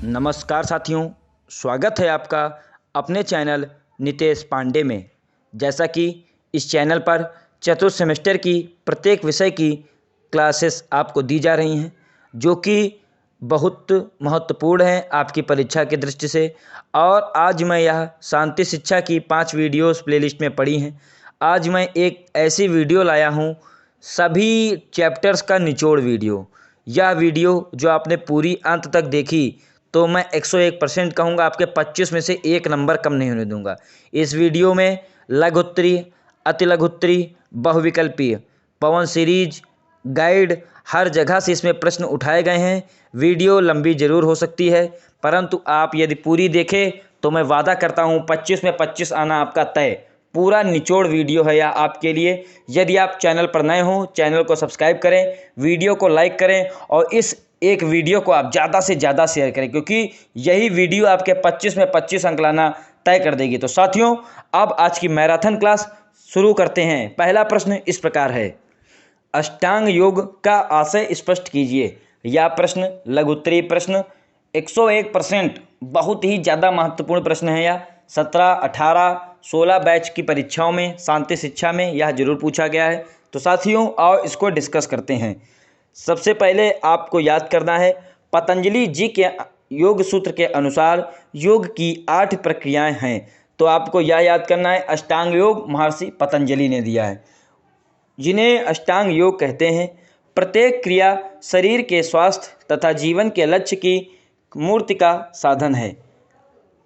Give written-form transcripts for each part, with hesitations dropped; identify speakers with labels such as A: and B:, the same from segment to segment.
A: नमस्कार साथियों, स्वागत है आपका अपने चैनल नितेश पांडे में। जैसा कि इस चैनल पर चतुर्थ सेमेस्टर की प्रत्येक विषय की क्लासेस आपको दी जा रही हैं, जो कि बहुत महत्वपूर्ण है आपकी परीक्षा की दृष्टि से। और आज मैं यह शांति शिक्षा की 5 वीडियोस प्लेलिस्ट में पड़ी हैं। आज मैं एक ऐसी वीडियो लाया हूँ, सभी चैप्टर्स का निचोड़ वीडियो। यह वीडियो जो आपने पूरी अंत तक देखी तो मैं 101% कहूँगा, आपके 25 में से 1 नंबर कम नहीं होने दूंगा। इस वीडियो में लघुत्तरी, अतिलघुत्तरी, बहुविकल्पीय, पवन सीरीज, गाइड, हर जगह से इसमें प्रश्न उठाए गए हैं। वीडियो लंबी जरूर हो सकती है, परंतु आप यदि पूरी देखें तो मैं वादा करता हूँ 25 में 25 आना आपका तय। पूरा निचोड़ वीडियो है यह आपके लिए। यदि आप चैनल पर नए हों, चैनल को सब्सक्राइब करें, वीडियो को लाइक करें और इस एक वीडियो को आप ज़्यादा से ज़्यादा शेयर करें, क्योंकि यही वीडियो आपके 25 में 25 अंक लाना तय कर देगी। तो साथियों, अब आज की मैराथन क्लास शुरू करते हैं। पहला प्रश्न इस प्रकार है, अष्टांग योग का आशय स्पष्ट कीजिए। यह प्रश्न लघुत्तरी प्रश्न 101% बहुत ही ज़्यादा महत्वपूर्ण प्रश्न है। यह 17, 18, 16 बैच की परीक्षाओं में, शांति शिक्षा में यह जरूर पूछा गया है। तो साथियों, आओ इसको डिस्कस करते हैं। सबसे पहले आपको याद करना है, पतंजलि जी के योग सूत्र के अनुसार योग की 8 प्रक्रियाएं हैं। तो आपको यह याद करना है, अष्टांग योग महर्षि पतंजलि ने दिया है, जिन्हें अष्टांग योग कहते हैं। प्रत्येक क्रिया शरीर के स्वास्थ्य तथा जीवन के लक्ष्य की मूर्ति का साधन है।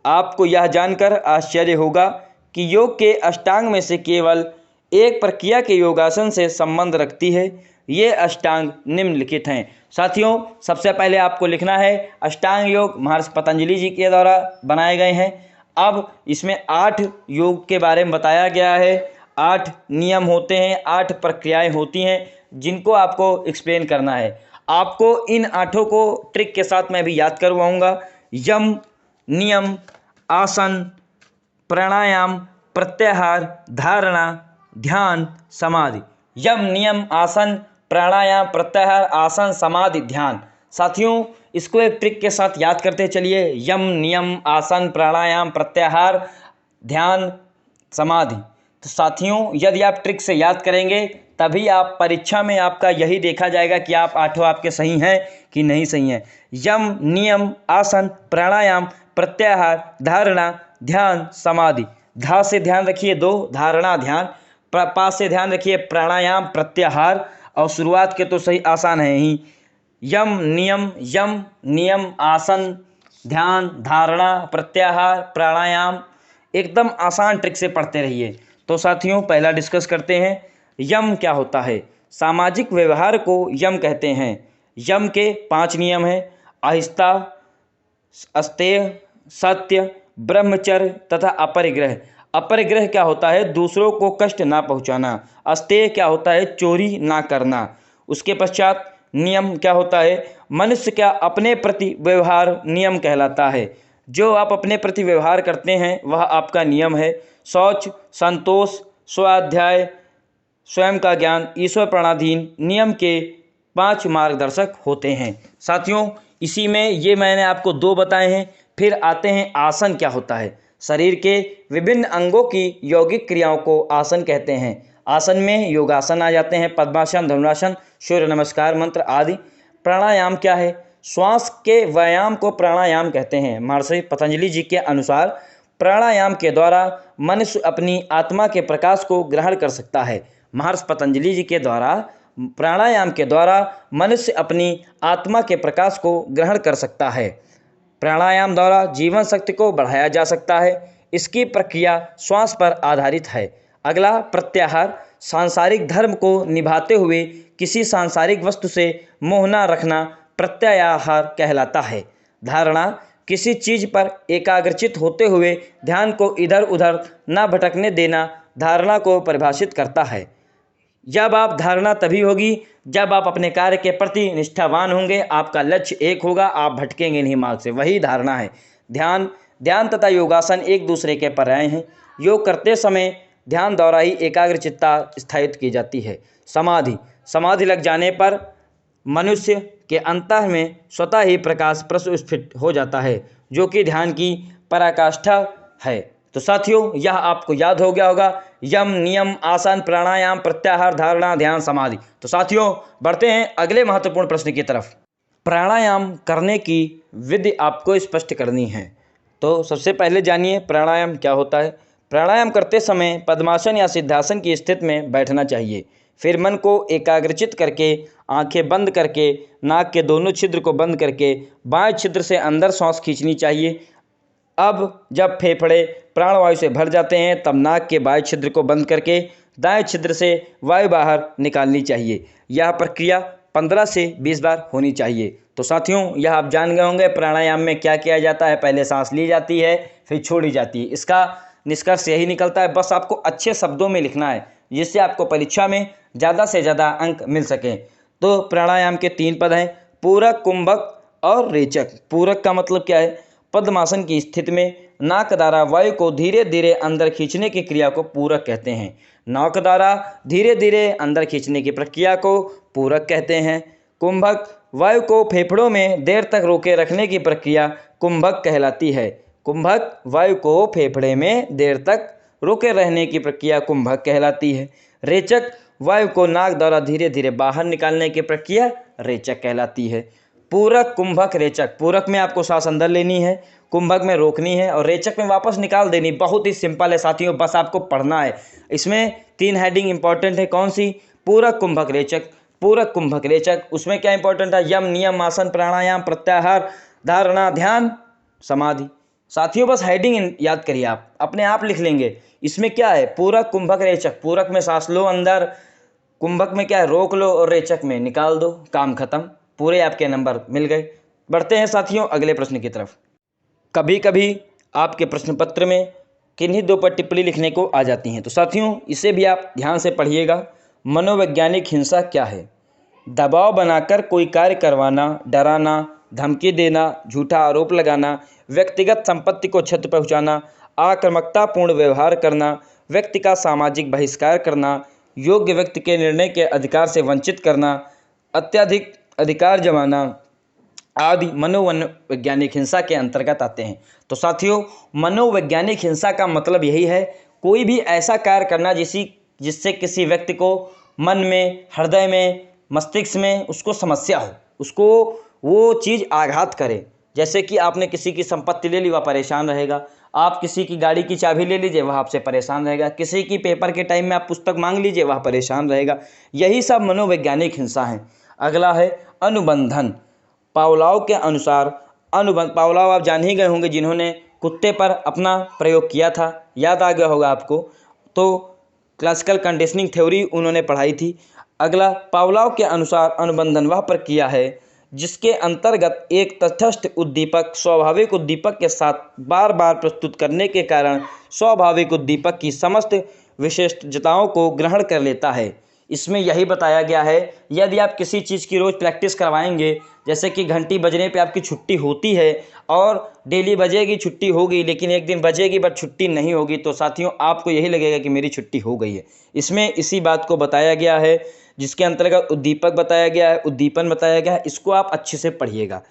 A: आपको यह जानकर आश्चर्य होगा कि योग के अष्टांग में से केवल एक प्रक्रिया के योगासन से संबंध रखती है। ये अष्टांग निम्नलिखित हैं। साथियों, सबसे पहले आपको लिखना है, अष्टांग योग महर्षि पतंजलि जी के द्वारा बनाए गए हैं। अब इसमें 8 योग के बारे में बताया गया है। 8 नियम होते हैं, 8 प्रक्रियाएं होती हैं, जिनको आपको एक्सप्लेन करना है। आपको इन 8 को ट्रिक के साथ मैं भी याद करवाऊंगा। यम, नियम, आसन, प्राणायाम, प्रत्याहार, धारणा, ध्यान, समाधि। यम, नियम, आसन, प्राणायाम, प्रत्याहार, आसन, समाधि, ध्यान। साथियों, इसको एक ट्रिक के साथ याद करते चलिए। यम, नियम, आसन, प्राणायाम, प्रत्याहार, ध्यान, समाधि। तो साथियों, यदि आप ट्रिक से याद करेंगे तभी आप परीक्षा में आपका यही देखा जाएगा कि आप 8 आपके सही हैं कि नहीं सही हैं। यम, नियम, आसन, प्राणायाम, प्रत्याहार, धारणा, ध्यान, समाधि। धा से ध्यान रखिए 2, धारणा, ध्यान। पा से ध्यान रखिए प्राणायाम, प्रत्याहार। और शुरुआत के तो सही आसान है ही, यम, नियम, आसन, ध्यान, धारणा, प्रत्याहार, प्राणायाम। एकदम आसान ट्रिक से पढ़ते रहिए। तो साथियों, पहला डिस्कस करते हैं, यम क्या होता है। सामाजिक व्यवहार को यम कहते हैं। यम के 5 नियम हैं, अहिंसा, अस्तेय, सत्य, ब्रह्मचर्य तथा अपरिग्रह। अपरिग्रह क्या होता है, दूसरों को कष्ट ना पहुंचाना। अस्तेय क्या होता है, चोरी ना करना। उसके पश्चात नियम क्या होता है, मनुष्य क्या अपने प्रति व्यवहार नियम कहलाता है। जो आप अपने प्रति व्यवहार करते हैं वह आपका नियम है। शौच, संतोष, स्वाध्याय, स्वयं का ज्ञान, ईश्वर प्रणाधीन नियम के 5 मार्गदर्शक होते हैं। साथियों, इसी में ये मैंने आपको 2 बताए हैं। फिर आते हैं, आसन क्या होता है। शरीर के विभिन्न अंगों की यौगिक क्रियाओं को आसन कहते हैं। आसन में योगासन आ जाते हैं, पद्मासन, धनुरासन, सूर्य नमस्कार मंत्र आदि। प्राणायाम क्या है, श्वास के व्यायाम को प्राणायाम कहते हैं। महर्षि पतंजलि जी के अनुसार प्राणायाम के द्वारा मनुष्य अपनी आत्मा के प्रकाश को ग्रहण कर सकता है। महर्षि पतंजलि जी के द्वारा प्राणायाम के द्वारा मनुष्य अपनी आत्मा के प्रकाश को ग्रहण कर सकता है। प्राणायाम द्वारा जीवन शक्ति को बढ़ाया जा सकता है। इसकी प्रक्रिया श्वास पर आधारित है। अगला, प्रत्याहार। सांसारिक धर्म को निभाते हुए किसी सांसारिक वस्तु से मोह न रखना प्रत्याहार कहलाता है। धारणा, किसी चीज पर एकाग्रचित होते हुए ध्यान को इधर उधर न भटकने देना धारणा को परिभाषित करता है। जब आप धारणा तभी होगी जब आप अपने कार्य के प्रति निष्ठावान होंगे, आपका लक्ष्य एक होगा, आप भटकेंगे नहीं मार्ग से, वही धारणा है। ध्यान तथा योगासन एक दूसरे के पर्याय हैं। योग करते समय ध्यान द्वारा ही एकाग्रचित्ता स्थापित की जाती है। समाधि लग जाने पर मनुष्य के अंतः में स्वतः ही प्रकाश प्रस्फुटित हो जाता है, जो कि ध्यान की पराकाष्ठा है। तो साथियों, यह आपको याद हो गया होगा, यम, नियम, आसन, प्राणायाम, प्रत्याहार, धारणा, ध्यान, समाधि। तो साथियों, बढ़ते हैं अगले महत्वपूर्ण प्रश्न की तरफ। प्राणायाम करने की विधि आपको स्पष्ट करनी है। तो सबसे पहले जानिए प्राणायाम क्या होता है। प्राणायाम करते समय पद्मासन या सिद्धासन की स्थिति में बैठना चाहिए। फिर मन को एकाग्रचित करके आंखें बंद करके नाक के दोनों छिद्र को बंद करके बाएं छिद्र से अंदर सांस खींचनी चाहिए। अब जब फेफड़े प्राणवायु से भर जाते हैं तब नाक के बाएं छिद्र को बंद करके दाएं छिद्र से वायु बाहर निकालनी चाहिए। यह प्रक्रिया 15 से 20 बार होनी चाहिए। तो साथियों, यह आप जान गए होंगे प्राणायाम में क्या किया जाता है। पहले सांस ली जाती है, फिर छोड़ी जाती है। इसका निष्कर्ष यही निकलता है, बस आपको अच्छे शब्दों में लिखना है जिससे आपको परीक्षा में ज़्यादा से ज़्यादा अंक मिल सकें। तो प्राणायाम के 3 पद हैं, पूरक, कुंभक और रेचक। पूरक का मतलब क्या है? पद्मासन की स्थिति में नाक द्वारा वायु को धीरे धीरे अंदर खींचने की क्रिया को पूरक कहते हैं। नाक द्वारा धीरे धीरे अंदर खींचने की प्रक्रिया को पूरक कहते हैं। कुंभक, वायु को फेफड़ों में देर तक रोके रखने की प्रक्रिया कुंभक कहलाती है। कुंभक, वायु को फेफड़े में देर तक रोके रहने की प्रक्रिया कुंभक कहलाती है। रेचक, वायु को नाक द्वारा धीरे धीरे बाहर निकालने की प्रक्रिया रेचक कहलाती है। पूरक, कुंभक, रेचक। पूरक में आपको सांस अंदर लेनी है, कुंभक में रोकनी है और रेचक में वापस निकाल देनी। बहुत ही सिंपल है साथियों, बस आपको पढ़ना है। इसमें 3 हेडिंग इंपॉर्टेंट है। कौन सी? पूरक, कुंभक, रेचक। पूरक, कुंभक, रेचक। उसमें क्या इंपॉर्टेंट है? यम, नियम, आसन, प्राणायाम, प्रत्याहार, धारणा, ध्यान, समाधि। साथियों, बस हेडिंग याद करिए, आप अपने आप लिख लेंगे। इसमें क्या है? पूरक, कुंभक, रेचक। पूरक में सांस लो अंदर, कुंभक में क्या है? रोक लो और रेचक में निकाल दो। काम खत्म, पूरे आपके नंबर मिल गए। बढ़ते हैं साथियों अगले प्रश्न की तरफ। कभी कभी आपके प्रश्न पत्र में किन्हीं 2 पर टिप्पणी लिखने को आ जाती हैं, तो साथियों इसे भी आप ध्यान से पढ़िएगा। मनोवैज्ञानिक हिंसा क्या है? दबाव बनाकर कोई कार्य करवाना, डराना, धमकी देना, झूठा आरोप लगाना, व्यक्तिगत संपत्ति को क्षति पहुंचाना, आक्रामकतापूर्ण व्यवहार करना, व्यक्ति का सामाजिक बहिष्कार करना, योग्य व्यक्ति के निर्णय के अधिकार से वंचित करना, अत्यधिक अधिकार जमाना आदि मनोवैज्ञानिक हिंसा के अंतर्गत आते हैं। तो साथियों, मनोवैज्ञानिक हिंसा का मतलब यही है, कोई भी ऐसा कार्य करना जिससे किसी व्यक्ति को मन में, हृदय में, मस्तिष्क में उसको समस्या हो, उसको वो चीज़ आघात करे। जैसे कि आपने किसी की संपत्ति ले ली, वह परेशान रहेगा। आप किसी की गाड़ी की चाबी ले लीजिए, वह आपसे परेशान रहेगा। किसी की पेपर के टाइम में आप पुस्तक मांग लीजिए, वह परेशान रहेगा। यही सब मनोवैज्ञानिक हिंसा है। अगला है अनुबंधन। पावलोव के अनुसार पावलोव आप जान ही गए होंगे, जिन्होंने कुत्ते पर अपना प्रयोग किया था, याद आ गया होगा आपको। तो क्लासिकल कंडीशनिंग थ्योरी उन्होंने पढ़ाई थी। अगला, पावलोव के अनुसार अनुबंधन वह प्रक्रिया है जिसके अंतर्गत एक तटस्थ उद्दीपक स्वाभाविक उद्दीपक के साथ बार बार प्रस्तुत करने के कारण स्वाभाविक उद्दीपक की समस्त विशेषताओं को ग्रहण कर लेता है। इसमें यही बताया गया है, यदि आप किसी चीज़ की रोज़ प्रैक्टिस करवाएंगे, जैसे कि घंटी बजने पे आपकी छुट्टी होती है और डेली बजेगी, छुट्टी होगी, लेकिन एक दिन बजेगी बट छुट्टी नहीं होगी, तो साथियों आपको यही लगेगा कि मेरी छुट्टी हो गई है। इसमें इसी बात को बताया गया है, जिसके अंतर्गत उद्दीपक बताया गया है, उद्दीपन बताया गया है। इसको आप अच्छे से पढ़िएगा।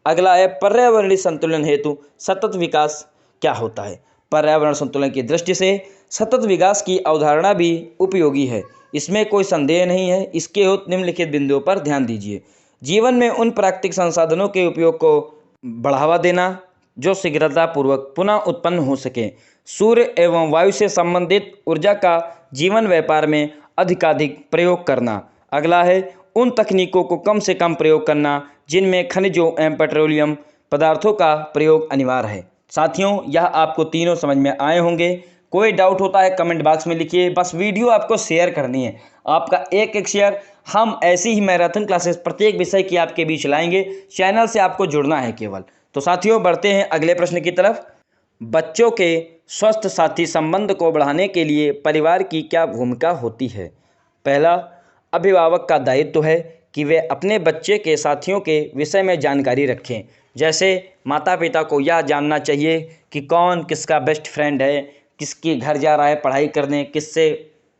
A: अगला है पर्यावरणीय संतुलन हेतु सतत विकास क्या होता है? पर्यावरण संतुलन की दृष्टि से सतत विकास की अवधारणा भी उपयोगी है, इसमें कोई संदेह नहीं है। इसके हेतु निम्नलिखित बिंदुओं पर ध्यान दीजिए। जीवन में उन प्राकृतिक संसाधनों के उपयोग को बढ़ावा देना जो शीघ्रतापूर्वक पुनः उत्पन्न हो सके। सूर्य एवं वायु से संबंधित ऊर्जा का जीवन व्यापार में अधिकाधिक प्रयोग करना। अगला है उन तकनीकों को कम से कम प्रयोग करना जिनमें खनिजों एवं पेट्रोलियम पदार्थों का प्रयोग अनिवार्य है। साथियों, यह आपको तीनों समझ में आए होंगे। कोई डाउट होता है कमेंट बॉक्स में लिखिए। बस वीडियो आपको शेयर करनी है, आपका एक एक शेयर। हम ऐसी ही मैराथन क्लासेस प्रत्येक विषय की आपके बीच लाएंगे। चैनल से आपको जुड़ना है केवल। तो साथियों, बढ़ते हैं अगले प्रश्न की तरफ। बच्चों के स्वस्थ साथी संबंध को बढ़ाने के लिए परिवार की क्या भूमिका होती है? पहला, अभिभावक का दायित्व है कि वे अपने बच्चे के साथियों के विषय में जानकारी रखें। जैसे माता पिता को यह जानना चाहिए कि कौन किसका बेस्ट फ्रेंड है, किसके घर जा रहा है पढ़ाई करने, किससे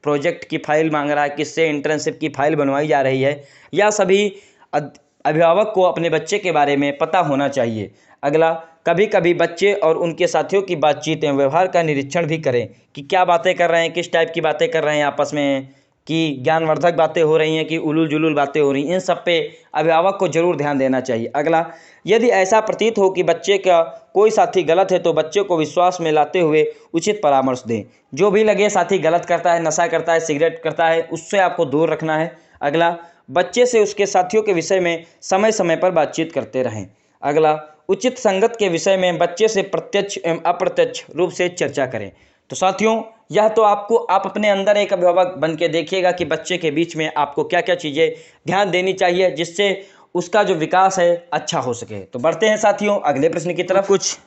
A: प्रोजेक्ट की फ़ाइल मांग रहा है, किससे इंटर्नशिप की फ़ाइल बनवाई जा रही है। यह सभी अभिभावक को अपने बच्चे के बारे में पता होना चाहिए। अगला, कभी कभी बच्चे और उनके साथियों की बातचीत एवं व्यवहार का निरीक्षण भी करें कि क्या बातें कर रहे हैं, किस टाइप की बातें कर रहे हैं आपस में, कि ज्ञानवर्धक बातें हो रही हैं कि उलूल जुलूल बातें हो रही हैं। इन सब पे अभिभावक को जरूर ध्यान देना चाहिए। अगला, यदि ऐसा प्रतीत हो कि बच्चे का कोई साथी गलत है तो बच्चे को विश्वास में लाते हुए उचित परामर्श दें। जो भी लगे साथी गलत करता है, नशा करता है, सिगरेट करता है, उससे आपको दूर रखना है। अगला, बच्चे से उसके साथियों के विषय में समय समय पर बातचीत करते रहें। अगला, उचित संगत के विषय में बच्चे से प्रत्यक्ष एवं अप्रत्यक्ष रूप से चर्चा करें। तो साथियों, यह तो आप अपने अंदर एक अभिभावक बन के देखिएगा कि बच्चे के बीच में आपको क्या क्या चीज़ें ध्यान देनी चाहिए जिससे उसका जो विकास है अच्छा हो सके। तो बढ़ते हैं साथियों अगले प्रश्न की तरफ। कुछ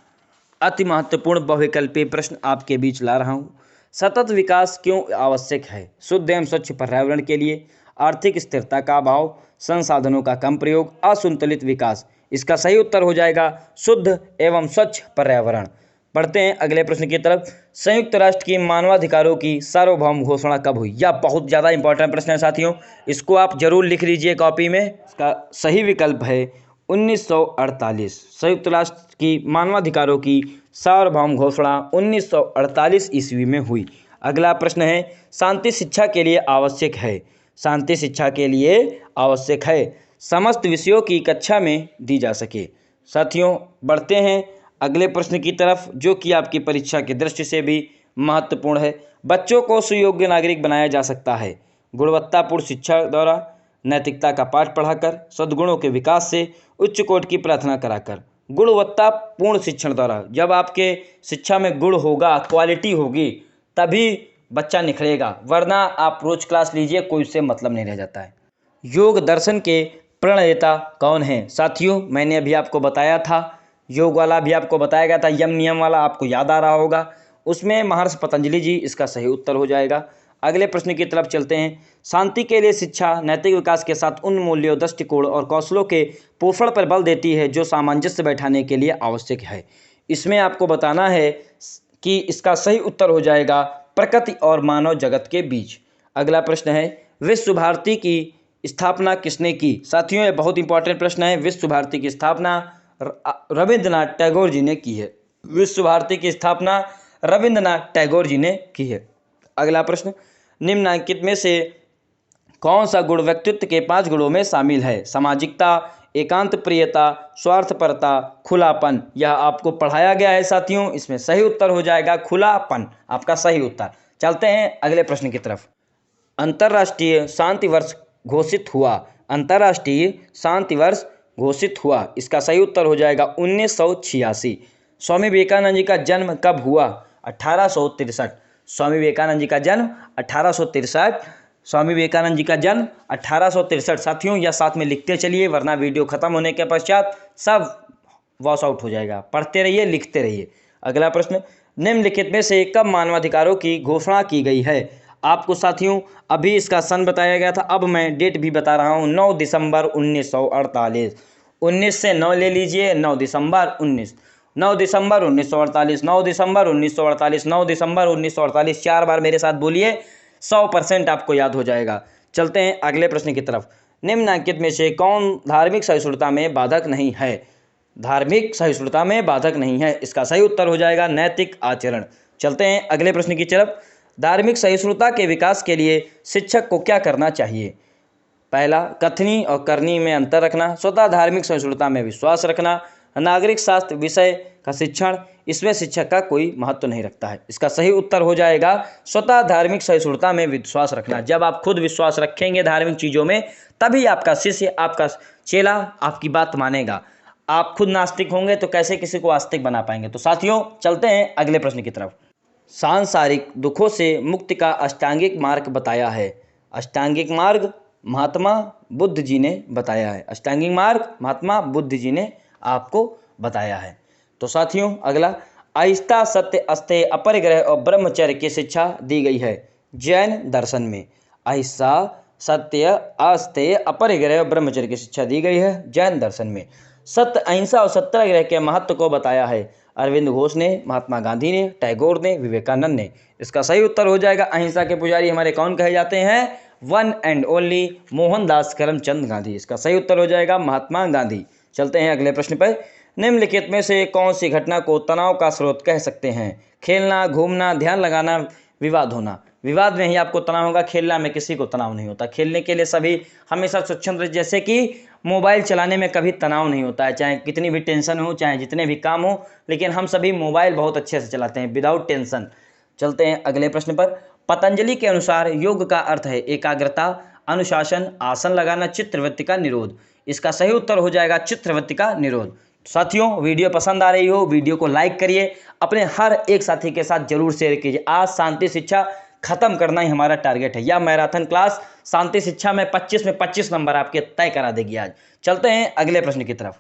A: अति महत्वपूर्ण बहुविकल्पीय प्रश्न आपके बीच ला रहा हूँ। सतत विकास क्यों आवश्यक है? शुद्ध एवं स्वच्छ पर्यावरण के लिए, आर्थिक स्थिरता का अभाव, संसाधनों का कम प्रयोग, असंतुलित विकास। इसका सही उत्तर हो जाएगा शुद्ध एवं स्वच्छ पर्यावरण। पढ़ते हैं अगले प्रश्न की तरफ। संयुक्त राष्ट्र की मानवाधिकारों की सार्वभौम घोषणा कब हुई? यह बहुत ज़्यादा इंपॉर्टेंट प्रश्न है साथियों, इसको आप जरूर लिख लीजिए कॉपी में। इसका सही विकल्प है 1948। संयुक्त राष्ट्र की मानवाधिकारों की सार्वभौम घोषणा 1948 ईस्वी में हुई। अगला प्रश्न है, शांति शिक्षा के लिए आवश्यक है। शांति शिक्षा के लिए आवश्यक है समस्त विषयों की कक्षा में दी जा सके। साथियों बढ़ते हैं अगले प्रश्न की तरफ, जो कि आपकी परीक्षा की दृष्टि से भी महत्वपूर्ण है। बच्चों को सुयोग्य नागरिक बनाया जा सकता है गुणवत्तापूर्ण शिक्षा द्वारा, नैतिकता का पाठ पढ़ाकर, सद्गुणों के विकास से, उच्च कोटि की प्रार्थना कराकर। गुणवत्तापूर्ण शिक्षण द्वारा, जब आपके शिक्षा में गुण होगा, क्वालिटी होगी, तभी बच्चा निखरेगा, वरना आप रोज क्लास लीजिए कोई उससे मतलब नहीं रह जाता है। योग दर्शन के प्रणेता कौन है? साथियों मैंने अभी आपको बताया था, योग वाला भी आपको बताया गया था, यम नियम वाला आपको याद आ रहा होगा, उसमें महर्षि पतंजलि जी इसका सही उत्तर हो जाएगा। अगले प्रश्न की तरफ चलते हैं। शांति के लिए शिक्षा नैतिक विकास के साथ उन मूल्यों, दृष्टिकोण और कौशलों के पोषण पर बल देती है जो सामंजस्य बैठाने के लिए आवश्यक है। इसमें आपको बताना है कि इसका सही उत्तर हो जाएगा प्रकृति और मानव जगत के बीच। अगला प्रश्न है, विश्व भारती की स्थापना किसने की? साथियों ये बहुत इंपॉर्टेंट प्रश्न है। विश्व भारती की स्थापना रविंद्रनाथ टैगोर जी ने की है। विश्व भारती की स्थापना रविंद्रनाथ टैगोर जी ने की है। अगला प्रश्न, निम्नलिखित में से कौन सा गुण व्यक्तित्व के 5 गुणों में शामिल है? सामाजिकता, एकांत प्रियता, स्वार्थपरता, खुलापन। यह आपको पढ़ाया गया है साथियों, इसमें सही उत्तर हो जाएगा खुलापन, आपका सही उत्तर। चलते हैं अगले प्रश्न की तरफ। अंतर्राष्ट्रीय शांति वर्ष घोषित हुआ। अंतर्राष्ट्रीय शांति वर्ष घोषित हुआ, इसका सही उत्तर हो जाएगा 1986। स्वामी विवेकानंद जी का जन्म कब हुआ? 1863। स्वामी विवेकानंद जी का जन्म 1863। स्वामी विवेकानंद जी का जन्म 1863। साथियों यह साथ में लिखते चलिए, वरना वीडियो खत्म होने के पश्चात सब वॉश आउट हो जाएगा। पढ़ते रहिए, लिखते रहिए। अगला प्रश्न, निम्नलिखित में से कब मानवाधिकारों की घोषणा की गई है? आपको साथियों अभी इसका सन बताया गया था, अब मैं डेट भी बता रहा हूँ, 9 दिसंबर 1948। 19 से 9 ले लीजिए, 9 दिसंबर 1948, 9 दिसंबर 1948, 9 दिसंबर 1948। 4 बार मेरे साथ बोलिए, 100% आपको याद हो जाएगा। चलते हैं अगले प्रश्न की तरफ। निम्नलिखित में से कौन धार्मिक सहिष्णुता में बाधक नहीं है? धार्मिक सहिष्णुता में बाधक नहीं है, इसका सही उत्तर हो जाएगा नैतिक आचरण। चलते हैं अगले प्रश्न की तरफ। धार्मिक सहिष्णुता के विकास के लिए शिक्षक को क्या करना चाहिए? पहला, कथनी और करनी में अंतर रखना, स्वतः धार्मिक सहिष्णुता में विश्वास रखना, नागरिक शास्त्र विषय का शिक्षण, इसमें शिक्षक का कोई महत्व नहीं रखता है। इसका सही उत्तर हो जाएगा स्वतः धार्मिक सहिष्णुता में विश्वास रखना। जब आप खुद विश्वास रखेंगे धार्मिक चीज़ों में, तभी आपका शिष्य, आपका चेला आपकी बात मानेगा। आप खुद नास्तिक होंगे तो कैसे किसी को आस्तिक बना पाएंगे? तो साथियों चलते हैं अगले प्रश्न की तरफ। सांसारिक दुखों से मुक्ति का अष्टांगिक मार्ग बताया है। अष्टांगिक मार्ग महात्मा बुद्ध जी ने बताया है। अष्टांगिक मार्ग महात्मा बुद्ध जी ने आपको बताया है। तो साथियों अगला, अहिंसा, सत्य, अस्तेय, अपरिग्रह और ब्रह्मचर्य की शिक्षा दी गई है जैन दर्शन में। अहिंसा, सत्य, अस्तेय, अपरिग्रह और ब्रह्मचर्य की शिक्षा दी गई है जैन दर्शन में। सत्य, अहिंसा और सत्याग्रह के महत्व को बताया है अरविंद घोष ने, महात्मा गांधी ने, टैगोर ने, विवेकानंद ने। इसका सही उत्तर हो जाएगा, अहिंसा के पुजारी हमारे कौन कहे जाते हैं? One and only Mohandas Karamchand Gandhi. इसका सही उत्तर हो जाएगा महात्मा गांधी। चलते हैं अगले प्रश्न पर। निम्नलिखित में से कौन सी घटना को तनाव का स्रोत कह सकते हैं? खेलना, घूमना, ध्यान लगाना, विवाद होना। विवाद में ही आपको तनाव होगा, खेलना में किसी को तनाव नहीं होता। खेलने के लिए सभी हमेशा स्वच्छंद, जैसे कि मोबाइल चलाने में कभी तनाव नहीं होता है, चाहे कितनी भी टेंशन हो, चाहे जितने भी काम हो, लेकिन हम सभी मोबाइल बहुत अच्छे से चलाते हैं विदाउट टेंशन। चलते हैं अगले प्रश्न पर। पतंजलि के अनुसार योग का अर्थ है एकाग्रता, अनुशासन, आसन लगाना, चित्तवृत्ति का निरोध। इसका सही उत्तर हो जाएगा चित्तवृत्ति का निरोध। साथियों, वीडियो पसंद आ रही हो, वीडियो को लाइक करिए, अपने हर एक साथी के साथ जरूर शेयर कीजिए। आज शांति शिक्षा खत्म करना ही हमारा टारगेट है। यह मैराथन क्लास शांति शिक्षा में 25 में 25 नंबर आपके तय करा देगी आज। चलते हैं अगले प्रश्न की तरफ।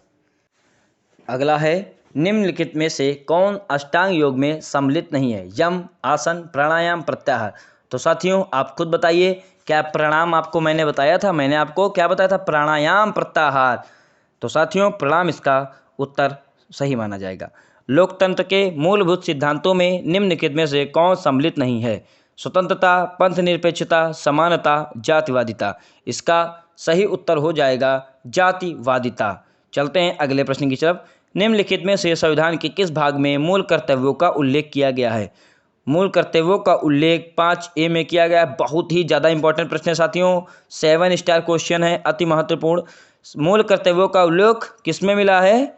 A: अगला है, निम्नलिखित में से कौन अष्टांग योग में सम्मिलित नहीं है? यम, आसन, प्राणायाम, प्रत्याहार। तो साथियों, आप खुद बताइए, क्या प्राणायाम आपको मैंने बताया था? मैंने आपको क्या बताया था? प्राणायाम, प्रत्याहार। तो साथियों, प्राणायाम इसका उत्तर सही माना जाएगा। लोकतंत्र के मूलभूत सिद्धांतों में निम्नलिखित में से कौन सम्मिलित नहीं है? स्वतंत्रता, पंथ निरपेक्षता, समानता, जातिवादिता। इसका सही उत्तर हो जाएगा जातिवादिता। चलते हैं अगले प्रश्न की तरफ। निम्नलिखित में से संविधान के किस भाग में मूल कर्तव्यों का उल्लेख किया गया है? मूल कर्तव्यों का उल्लेख 5A में किया गया है। बहुत ही ज़्यादा इंपॉर्टेंट प्रश्न है साथियों, 7 स्टार क्वेश्चन है, अति महत्वपूर्ण। मूल कर्तव्यों का उल्लेख किस में मिला है?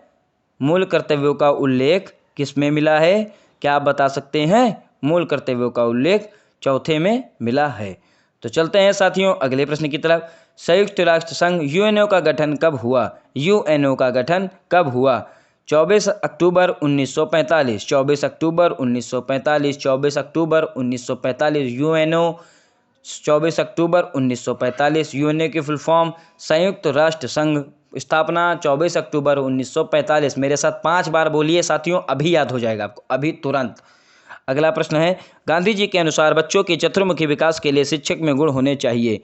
A: मूल कर्तव्यों का उल्लेख किस में मिला है? क्या आप बता सकते हैं? मूल कर्तव्यों का उल्लेख चौथे में मिला है। तो चलते हैं साथियों अगले प्रश्न की तरफ। संयुक्त राष्ट्र संघ यूएनओ का गठन कब हुआ? यूएनओ का गठन कब हुआ? 24 अक्टूबर 1945, 24 अक्टूबर 1945, 24 अक्टूबर 1945 यूएनओ, 24 अक्टूबर 1945। यूएनओ की फुल फॉर्म संयुक्त राष्ट्र संघ, स्थापना 24 अक्टूबर 1945। मेरे साथ 5 बार बोलिए साथियों, अभी याद हो जाएगा आपको, अभी तुरंत। अगला प्रश्न है, गांधी जी के अनुसार बच्चों के चतुर्मुखी विकास के लिए शिक्षक में गुण होने चाहिए।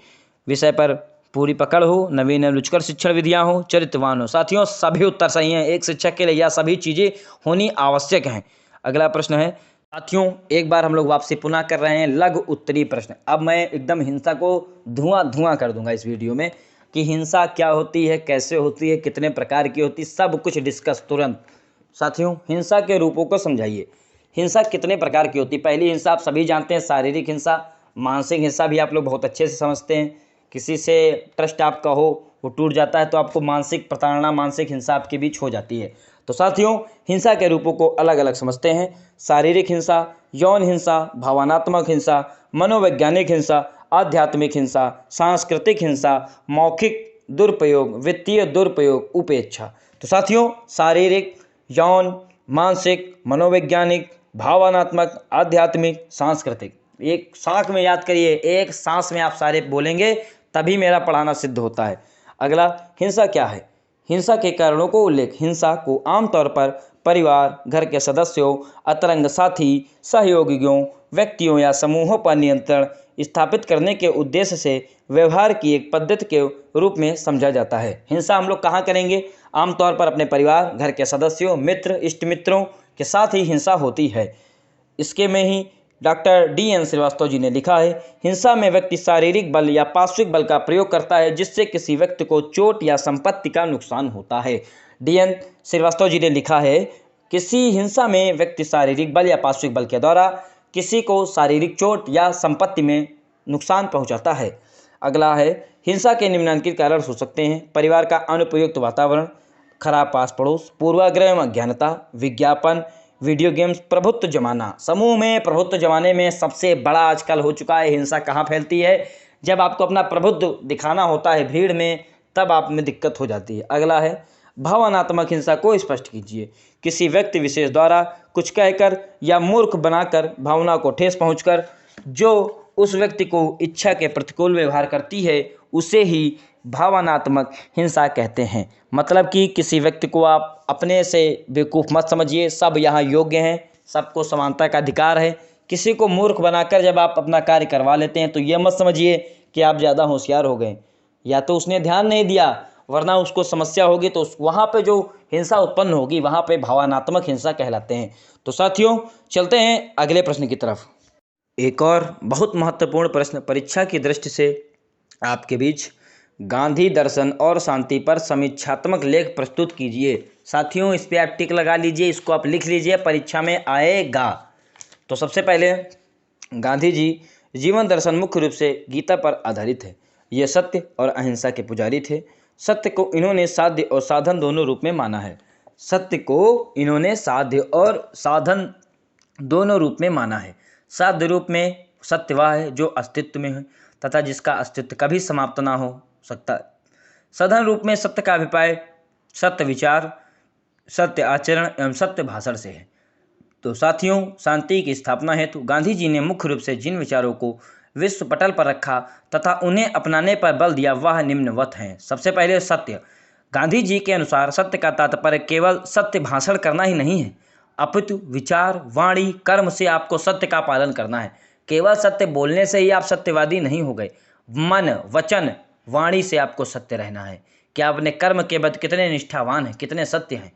A: विषय पर पूरी पकड़ हो, नवीन एवं रुचिकर शिक्षण विधियां हो, चरित्रवान हो। साथियों, सभी उत्तर सही हैं। एक शिक्षक के लिए यह सभी चीज़ें होनी आवश्यक हैं। अगला प्रश्न है साथियों, एक बार हम लोग वापसी पुनः कर रहे हैं लघु उत्तरीय प्रश्न। अब मैं एकदम हिंसा को धुआं कर दूंगा इस वीडियो में, कि हिंसा क्या होती है, कैसे होती है, कितने प्रकार की होती है, सब कुछ डिस्कस तुरंत। साथियों, हिंसा के रूपों को समझाइए। हिंसा कितने प्रकार की होती है? पहली हिंसा आप सभी जानते हैं, शारीरिक हिंसा। मानसिक हिंसा भी आप लोग बहुत अच्छे से समझते हैं। किसी से ट्रस्ट आपका हो, वो टूट जाता है तो आपको मानसिक प्रताड़ना, मानसिक हिंसा आपके बीच हो जाती है। तो साथियों, हिंसा के रूपों को अलग अलग समझते हैं। शारीरिक हिंसा, यौन हिंसा, भावनात्मक हिंसा, मनोवैज्ञानिक हिंसा, आध्यात्मिक हिंसा, सांस्कृतिक हिंसा, मौखिक दुरुपयोग, वित्तीय दुरुपयोग, उपेक्षा। तो साथियों, शारीरिक, यौन, मानसिक, मनोवैज्ञानिक, भावनात्मक, आध्यात्मिक, सांस्कृतिक। एक सांस में याद करिए, एक सांस में आप सारे बोलेंगे तभी मेरा पढ़ाना सिद्ध होता है। अगला, हिंसा क्या है? हिंसा के कारणों को उल्लेख। हिंसा को आमतौर पर परिवार, घर के सदस्यों, अंतरंग साथी, सहयोगियों, व्यक्तियों या समूहों पर नियंत्रण स्थापित करने के उद्देश्य से व्यवहार की एक पद्धति के रूप में समझा जाता है। हिंसा हम लोग कहाँ करेंगे? आमतौर पर अपने परिवार, घर के सदस्यों, मित्र, इष्ट मित्रों के साथ ही हिंसा होती है। इसके में ही डॉक्टर DN श्रीवास्तव जी ने लिखा है, हिंसा में व्यक्ति शारीरिक बल या पार्श्विक बल का प्रयोग करता है जिससे किसी व्यक्ति को चोट या संपत्ति का नुकसान होता है। DN श्रीवास्तव जी ने लिखा है, किसी हिंसा में व्यक्ति शारीरिक बल या पार्श्विक बल के द्वारा किसी को शारीरिक चोट या संपत्ति में नुकसान पहुंचाता है। अगला है, हिंसा के निम्नलिखित कारण हो सकते हैं। परिवार का अनुपयुक्त वातावरण, खराब पास पड़ोस, पूर्वाग्रह एवं अज्ञानता, विज्ञापन, वीडियो गेम्स, प्रभुत्व जमाना। समूह में प्रभुत्व जमाने में सबसे बड़ा आजकल हो चुका है। हिंसा कहाँ फैलती है? जब आपको अपना प्रभुत्व दिखाना होता है भीड़ में, तब आप में दिक्कत हो जाती है। अगला है, भावनात्मक हिंसा को स्पष्ट कीजिए। किसी व्यक्ति विशेष द्वारा कुछ कहकर या मूर्ख बनाकर भावना को ठेस पहुंचकर जो उस व्यक्ति को इच्छा के प्रतिकूल व्यवहार करती है, उसे ही भावनात्मक हिंसा कहते हैं। मतलब कि किसी व्यक्ति को आप अपने से बेवकूफ़ मत समझिए, सब यहाँ योग्य हैं, सबको समानता का अधिकार है। किसी को मूर्ख बनाकर जब आप अपना कार्य करवा लेते हैं तो ये मत समझिए कि आप ज़्यादा होशियार हो गए, या तो उसने ध्यान नहीं दिया, वरना उसको समस्या होगी, तो वहाँ पे जो हिंसा उत्पन्न होगी वहाँ पे भावनात्मक हिंसा कहलाते हैं। तो साथियों, चलते हैं अगले प्रश्न की तरफ। एक और बहुत महत्वपूर्ण प्रश्न, परीक्षा की दृष्टि से आपके बीच गांधी दर्शन और शांति पर समीक्षात्मक लेख प्रस्तुत कीजिए। साथियों, इस पे आप टिक लगा लीजिए, इसको आप लिख लीजिए, परीक्षा में आएगा। तो सबसे पहले गांधी जी जीवन दर्शन मुख्य रूप से गीता पर आधारित है। ये सत्य और अहिंसा के पुजारी थे। सत्य को इन्होंने साध्य और साधन दोनों रूप में माना है। सत्य को इन्होंने साध्य और साधन दोनों रूप में माना है। साध्य रूप में सत्य वह है जो अस्तित्व में है तथा जिसका अस्तित्व कभी समाप्त ना हो सकता। साधन रूप में सत्य का अभिप्राय सत्य विचार, सत्य आचरण एवं सत्य भाषण से है। तो साथियों, शांति की स्थापना हेतु गांधी जी ने मुख्य रूप से जिन विचारों को विश्व पटल पर रखा तथा उन्हें अपनाने पर बल दिया वह निम्नवत हैं। सबसे पहले सत्य। गांधी जी के अनुसार सत्य का तात्पर्य केवल सत्य भाषण करना ही नहीं है, अपितु विचार, वाणी, कर्म से आपको सत्य का पालन करना है। केवल सत्य बोलने से ही आप सत्यवादी नहीं हो गए। मन, वचन, वाणी से आपको सत्य रहना है कि आप अपने कर्म के बाद कितने निष्ठावान हैं, कितने सत्य हैं।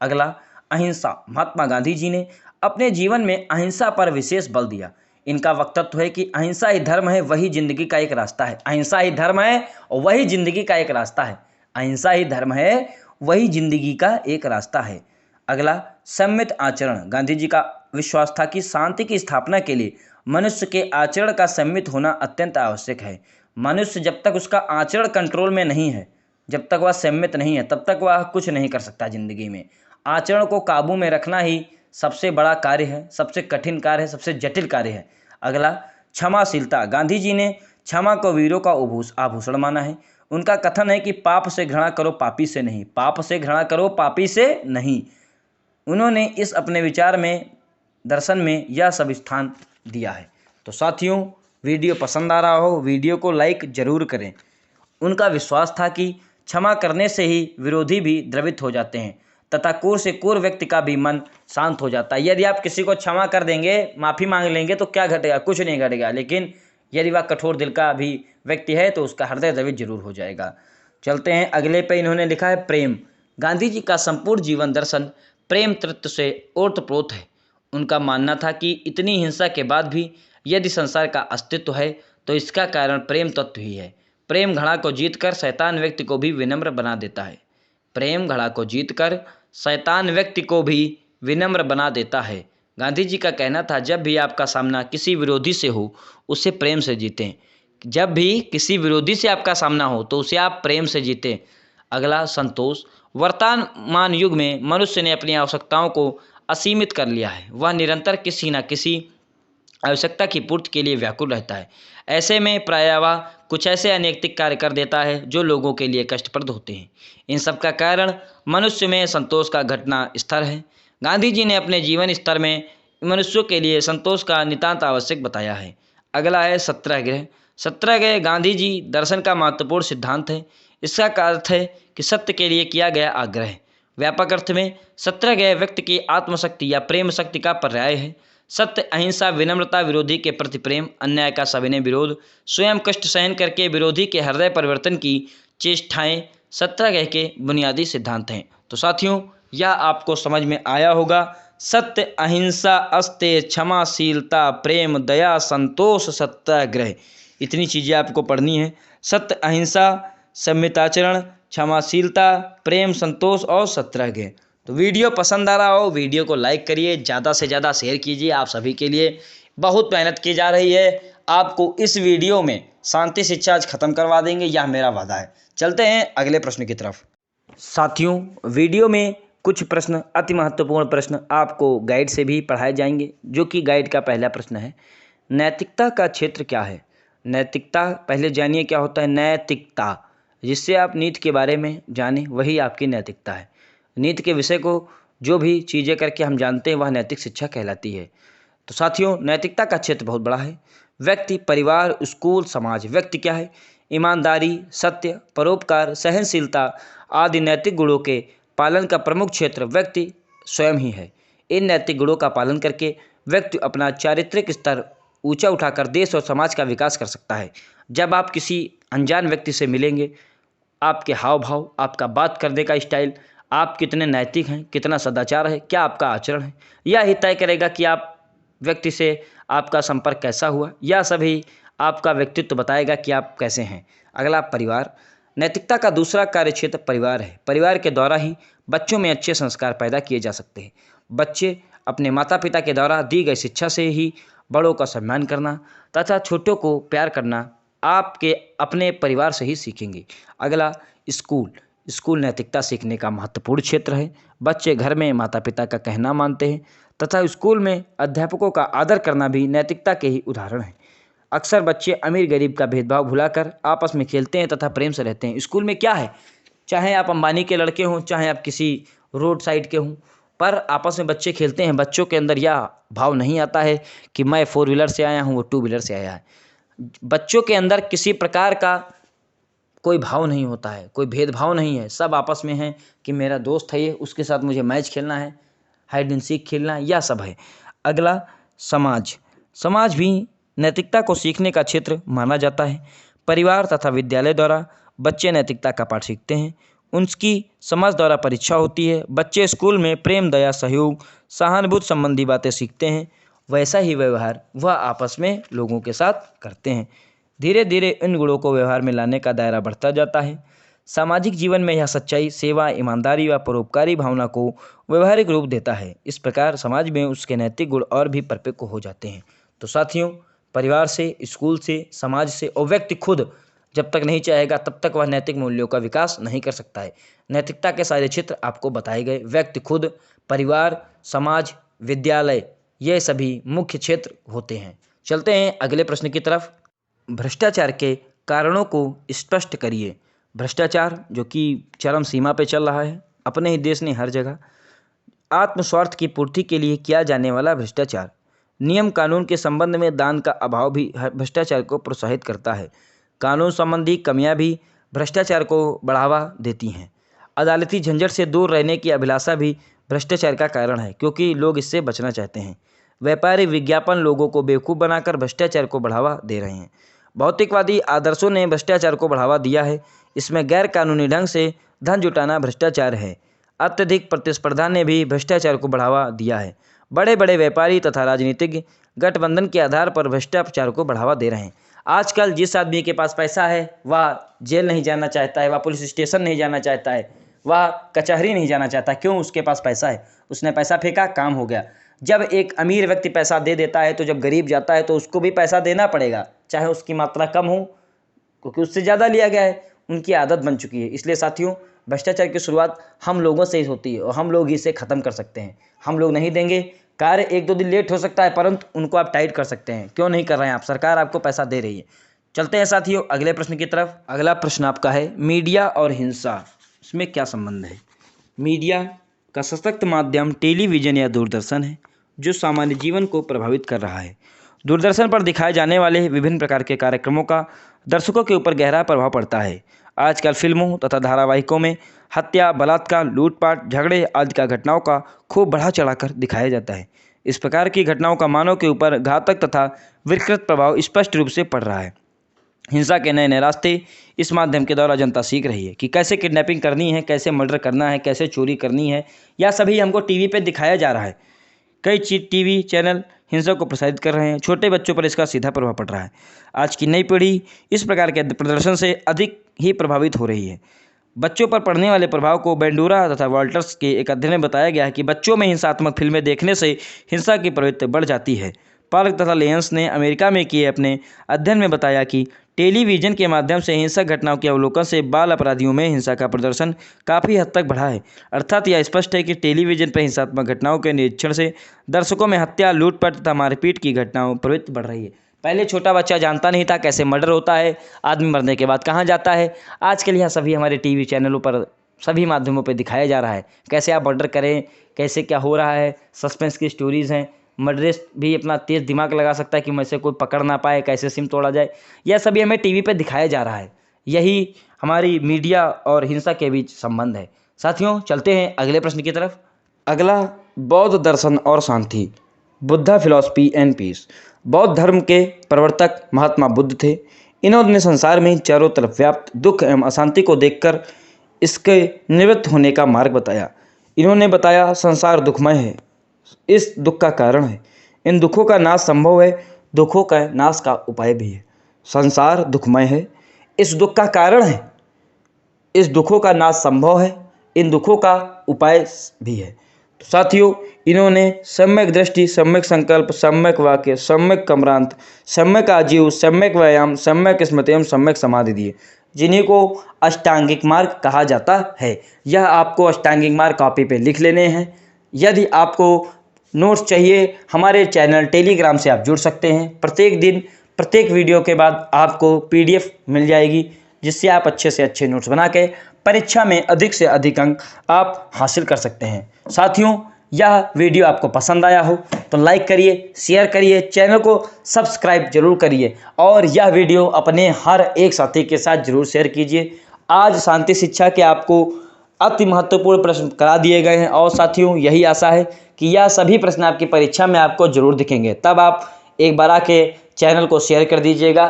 A: अगला, अहिंसा। महात्मा गांधी जी ने अपने जीवन में अहिंसा पर विशेष बल दिया। इनका वक्तव्य है कि अहिंसा ही धर्म है, वही जिंदगी का एक रास्ता है। अहिंसा ही धर्म है और वही जिंदगी का एक रास्ता है। अहिंसा ही धर्म है, वही जिंदगी का एक रास्ता है। अगला, संयमित आचरण। गांधी जी का विश्वास था कि शांति की स्थापना के लिए मनुष्य के आचरण का संयमित होना अत्यंत आवश्यक है। मनुष्य जब तक उसका आचरण कंट्रोल में नहीं है, जब तक वह संयमित नहीं है, तब तक वह कुछ नहीं कर सकता जिंदगी में। आचरण को काबू में रखना ही सबसे बड़ा कार्य है, सबसे कठिन कार्य है, सबसे जटिल कार्य है। अगला, क्षमाशीलता। गांधी जी ने क्षमा को वीरों का आभूषण माना है। उनका कथन है कि पाप से घृणा करो, पापी से नहीं। पाप से घृणा करो, पापी से नहीं। उन्होंने इस अपने विचार में, दर्शन में यह सब स्थान दिया है। तो साथियों, वीडियो पसंद आ रहा हो, वीडियो को लाइक जरूर करें। उनका विश्वास था कि क्षमा करने से ही विरोधी भी द्रवित हो जाते हैं तथा क्रूर से क्रूर व्यक्ति का भी मन शांत हो जाता है। यदि आप किसी को क्षमा कर देंगे, माफ़ी मांग लेंगे, तो क्या घटेगा? कुछ नहीं घटेगा। लेकिन यदि वह कठोर दिल का भी व्यक्ति है तो उसका हृदय द्रवित जरूर हो जाएगा। चलते हैं अगले पे। इन्होंने लिखा है प्रेम। गांधी जी का संपूर्ण जीवन दर्शन प्रेम तत्व से ओतप्रोत है। उनका मानना था कि इतनी हिंसा के बाद भी यदि संसार का अस्तित्व है तो इसका कारण प्रेम तत्व ही है। प्रेम घड़ा को जीतकर शैतान व्यक्ति को भी विनम्र बना देता है। प्रेम घड़ा को जीतकर शैतान व्यक्ति को भी विनम्र बना देता है। गांधी जी का कहना था, जब भी आपका सामना किसी विरोधी से हो उसे प्रेम से जीतें। जब भी किसी विरोधी से आपका सामना हो तो उसे आप प्रेम से जीतें। अगला, संतोष। वर्तमान युग में मनुष्य ने अपनी आवश्यकताओं को असीमित कर लिया है। वह निरंतर किसी न किसी आवश्यकता की पूर्ति के लिए व्याकुल रहता है। ऐसे में प्रायः वह कुछ ऐसे अनैतिक कार्य कर देता है जो लोगों के लिए कष्टप्रद होते हैं। इन सब का कारण मनुष्य में संतोष का घटना स्तर है। गांधी जी ने अपने जीवन स्तर में मनुष्यों के लिए संतोष का नितांत आवश्यक बताया है। अगला है सत्याग्रह। सत्याग्रह गांधी जी दर्शन का महत्वपूर्ण सिद्धांत है। इसका अर्थ है कि सत्य के लिए किया गया आग्रह। व्यापक अर्थ में सत्याग्रह व्यक्ति की आत्मशक्ति या प्रेम शक्ति का पर्याय है। सत्य, अहिंसा, विनम्रता, विरोधी के प्रति प्रेम, अन्याय का सविनय विरोध, स्वयं कष्ट सहन करके विरोधी के हृदय परिवर्तन की चेष्टाएं सत्याग्रह के बुनियादी सिद्धांत हैं। तो साथियों, यह आपको समझ में आया होगा। सत्य, अहिंसा, अस्तेय, क्षमाशीलता, प्रेम, दया, संतोष, सत्याग्रह, इतनी चीज़ें आपको पढ़नी है। सत्य, अहिंसा, संयमिताचरण, क्षमाशीलता, प्रेम, संतोष और सत्याग्रह। तो वीडियो पसंद आ रहा हो, वीडियो को लाइक करिए, ज़्यादा से ज़्यादा शेयर कीजिए। आप सभी के लिए बहुत मेहनत की जा रही है। आपको इस वीडियो में शांति शिक्षा आज खत्म करवा देंगे, यह मेरा वादा है। चलते हैं अगले प्रश्न की तरफ। साथियों, वीडियो में कुछ प्रश्न, अति महत्वपूर्ण प्रश्न आपको गाइड से भी पढ़ाए जाएंगे, जो कि गाइड का पहला प्रश्न है, नैतिकता का क्षेत्र क्या है? नैतिकता, पहले जानिए क्या होता है नैतिकता। जिससे आप नीति के बारे में जानें, वही आपकी नैतिकता है। नीति के विषय को जो भी चीज़ें करके हम जानते हैं वह नैतिक शिक्षा कहलाती है। तो साथियों, नैतिकता का क्षेत्र बहुत बड़ा है। व्यक्ति, परिवार, स्कूल, समाज। व्यक्ति क्या है? ईमानदारी, सत्य, परोपकार, सहनशीलता आदि नैतिक गुणों के पालन का प्रमुख क्षेत्र व्यक्ति स्वयं ही है। इन नैतिक गुणों का पालन करके व्यक्ति अपना चारित्रिक स्तर ऊंचा उठाकर देश और समाज का विकास कर सकता है। जब आप किसी अनजान व्यक्ति से मिलेंगे, आपके हाव भाव, आपका बात करने का स्टाइल, आप कितने नैतिक हैं, कितना सदाचार है, क्या आपका आचरण है, यह ही तय करेगा कि आप व्यक्ति से आपका संपर्क कैसा हुआ। यह सभी आपका व्यक्तित्व बताएगा कि आप कैसे हैं। अगला परिवार। नैतिकता का दूसरा कार्यक्षेत्र परिवार है। परिवार के द्वारा ही बच्चों में अच्छे संस्कार पैदा किए जा सकते हैं। बच्चे अपने माता पिता के द्वारा दी गई शिक्षा से ही बड़ों का सम्मान करना तथा छोटों को प्यार करना आपके अपने परिवार से ही सीखेंगे। अगला स्कूल। स्कूल नैतिकता सीखने का महत्वपूर्ण क्षेत्र है। बच्चे घर में माता पिता का कहना मानते हैं तथा स्कूल में अध्यापकों का आदर करना भी नैतिकता के ही उदाहरण हैं। अक्सर बच्चे अमीर गरीब का भेदभाव भुलाकर आपस में खेलते हैं तथा प्रेम से रहते हैं। स्कूल में क्या है, चाहे आप अंबानी के लड़के हों, चाहे आप किसी रोड साइड के हों, पर आपस में बच्चे खेलते हैं। बच्चों के अंदर यह भाव नहीं आता है कि मैं 4 व्हीलर से आया हूँ, वो 2 व्हीलर से आया है। बच्चों के अंदर किसी प्रकार का कोई भाव नहीं होता है, कोई भेदभाव नहीं है। सब आपस में है कि मेरा दोस्त है ये, उसके साथ मुझे मैच खेलना है, हाइड एंड सीक खेलना है, यह सब है। अगला समाज। समाज भी नैतिकता को सीखने का क्षेत्र माना जाता है। परिवार तथा विद्यालय द्वारा बच्चे नैतिकता का पाठ सीखते हैं। उनकी समाज द्वारा परीक्षा होती है। बच्चे स्कूल में प्रेम, दया, सहयोग, सहानुभूति संबंधी बातें सीखते हैं। वैसा ही व्यवहार वह आपस में लोगों के साथ करते हैं। धीरे धीरे इन गुणों को व्यवहार में लाने का दायरा बढ़ता जाता है। सामाजिक जीवन में यह सच्चाई, सेवा, ईमानदारी व परोपकारी भावना को व्यवहारिक रूप देता है। इस प्रकार समाज में उसके नैतिक गुण और भी परिपक्व हो जाते हैं। तो साथियों, परिवार से, स्कूल से, समाज से और व्यक्ति खुद जब तक नहीं चाहेगा तब तक वह नैतिक मूल्यों का विकास नहीं कर सकता है। नैतिकता के सारे क्षेत्र आपको बताए गए। व्यक्ति खुद, परिवार, समाज, विद्यालय, ये सभी मुख्य क्षेत्र होते हैं। चलते हैं अगले प्रश्न की तरफ। भ्रष्टाचार के कारणों को स्पष्ट करिए। भ्रष्टाचार जो कि चरम सीमा पर चल रहा है अपने ही देश में हर जगह। आत्मस्वार्थ की पूर्ति के लिए किया जाने वाला भ्रष्टाचार। नियम कानून के संबंध में दान का अभाव भी भ्रष्टाचार को प्रोत्साहित करता है। कानून संबंधी कमियां भी भ्रष्टाचार को बढ़ावा देती हैं। अदालती झंझट से दूर रहने की अभिलाषा भी भ्रष्टाचार का कारण है, क्योंकि लोग इससे बचना चाहते हैं। व्यापारी विज्ञापन लोगों को बेवकूफ़ बनाकर भ्रष्टाचार को बढ़ावा दे रहे हैं। भौतिकवादी आदर्शों ने भ्रष्टाचार को बढ़ावा दिया है। इसमें गैर कानूनी ढंग से धन जुटाना भ्रष्टाचार है। अत्यधिक प्रतिस्पर्धा ने भी भ्रष्टाचार को बढ़ावा दिया है। बड़े बड़े व्यापारी तथा राजनीतिज्ञ गठबंधन के आधार पर भ्रष्टाचार को बढ़ावा दे रहे हैं। आजकल जिस आदमी के पास पैसा है वह जेल नहीं जाना चाहता है, वह पुलिस स्टेशन नहीं जाना चाहता है, वह कचहरी नहीं जाना चाहता। क्यों? उसके पास पैसा है, उसने पैसा फेंका, काम हो गया। जब एक अमीर व्यक्ति पैसा दे देता है तो जब गरीब जाता है तो उसको भी पैसा देना पड़ेगा, चाहे उसकी मात्रा कम हो, क्योंकि उससे ज़्यादा लिया गया है। उनकी आदत बन चुकी है। इसलिए साथियों, भ्रष्टाचार की शुरुआत हम लोगों से ही होती है और हम लोग ही इसे ख़त्म कर सकते हैं। हम लोग नहीं देंगे, कार्य 1-2 दिन लेट हो सकता है, परंतु उनको आप टाइट कर सकते हैं। क्यों नहीं कर रहे हैं आप? सरकार आपको पैसा दे रही है। चलते हैं साथियों अगले प्रश्न की तरफ। अगला प्रश्न आपका है, मीडिया और हिंसा, इसमें क्या संबंध है? मीडिया का सशक्त माध्यम टेलीविज़न या दूरदर्शन है, जो सामान्य जीवन को प्रभावित कर रहा है। दूरदर्शन पर दिखाए जाने वाले विभिन्न प्रकार के कार्यक्रमों का दर्शकों के ऊपर गहरा प्रभाव पड़ता है। आजकल फिल्मों तथा धारावाहिकों में हत्या, बलात्कार, लूटपाट, झगड़े आदि का घटनाओं का खूब बढ़ा चढ़ाकर दिखाया जाता है। इस प्रकार की घटनाओं का मानव के ऊपर घातक तथा विकृत प्रभाव स्पष्ट रूप से पड़ रहा है। हिंसा के नए नए रास्ते इस माध्यम के द्वारा जनता सीख रही है कि कैसे किडनैपिंग करनी है, कैसे मर्डर करना है, कैसे चोरी करनी है। यह सभी हमको टीवी पे दिखाया जा रहा है। कई टीवी चैनल हिंसा को प्रसारित कर रहे हैं। छोटे बच्चों पर इसका सीधा प्रभाव पड़ रहा है। आज की नई पीढ़ी इस प्रकार के प्रदर्शन से अधिक ही प्रभावित हो रही है। बच्चों पर पड़ने वाले प्रभाव को बेंडूरा तथा वॉल्टर्स के एक अध्ययन में बताया गया है कि बच्चों में हिंसात्मक फिल्में देखने से हिंसा की प्रवृत्ति बढ़ जाती है। पार्क तथा लेंस ने अमेरिका में किए अपने अध्ययन में बताया कि टेलीविज़न के माध्यम से हिंसक घटनाओं के अवलोकन से बाल अपराधियों में हिंसा का प्रदर्शन काफ़ी हद तक बढ़ा है। अर्थात यह स्पष्ट है कि टेलीविज़न पर हिंसात्मक घटनाओं के निरीक्षण से दर्शकों में हत्या, लूटपाट तथा मारपीट की घटनाओं प्रवृत्ति बढ़ रही है। पहले छोटा बच्चा जानता नहीं था कैसे मर्डर होता है, आदमी मरने के बाद कहाँ जाता है। आजकल यह सभी हमारे टीवी चैनलों पर, सभी माध्यमों पर दिखाया जा रहा है। कैसे आप मर्डर करें, कैसे क्या हो रहा है, सस्पेंस की स्टोरीज़ हैं। मर्डरिस्ट भी अपना तेज़ दिमाग लगा सकता है कि मुझसे कोई पकड़ ना पाए, कैसे सिम तोड़ा जाए। यह सभी हमें टीवी पे दिखाया जा रहा है। यही हमारी मीडिया और हिंसा के बीच संबंध है। साथियों, चलते हैं अगले प्रश्न की तरफ। अगला, बौद्ध दर्शन और शांति, बुद्धा फिलॉसफी एंड पीस। बौद्ध धर्म के प्रवर्तक महात्मा बुद्ध थे। इन्होंने संसार में चारों तरफ व्याप्त दुख एवं अशांति को देखकर इसके निवृत्त होने का मार्ग बताया। इन्होंने बताया, संसार दुखमय है, इस दुख का कारण है, इन दुखों का नाश संभव है, दुखों का नाश का उपाय भी है। संसार दुखमय है, इस दुख का कारण है, इस दुखों का नाश संभव है, इन दुखों का उपाय भी है। तो साथियों, इन्होंने सम्यक दृष्टि, सम्यक संकल्प, सम्यक वाक्य, सम्यक कर्मांत, सम्यक आजीव, सम्यक व्यायाम, सम्यक स्मृति एवं सम्यक समाधि दिए, जिन्हीं को अष्टांगिक मार्ग कहा जाता है। यह आपको अष्टांगिक मार्ग कॉपी पे लिख लेने हैं। यदि आपको नोट्स चाहिए, हमारे चैनल टेलीग्राम से आप जुड़ सकते हैं। प्रत्येक दिन प्रत्येक वीडियो के बाद आपको PDF मिल जाएगी, जिससे आप अच्छे से अच्छे नोट्स बना के परीक्षा में अधिक से अधिक अंक आप हासिल कर सकते हैं। साथियों, यह वीडियो आपको पसंद आया हो तो लाइक करिए, शेयर करिए, चैनल को सब्सक्राइब जरूर करिए और यह वीडियो अपने हर एक साथी के साथ जरूर शेयर कीजिए। आज शांति शिक्षा के आपको अति महत्वपूर्ण प्रश्न करा दिए गए हैं और साथियों, यही आशा है कि यह सभी प्रश्न आपकी परीक्षा में आपको जरूर दिखेंगे। तब आप एक बार आके चैनल को शेयर कर दीजिएगा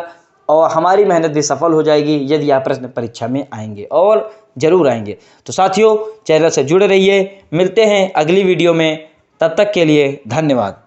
A: और हमारी मेहनत भी सफल हो जाएगी यदि यह प्रश्न परीक्षा में आएंगे, और जरूर आएंगे। तो साथियों, चैनल से जुड़े रहिए। मिलते हैं अगली वीडियो में, तब तक के लिए धन्यवाद।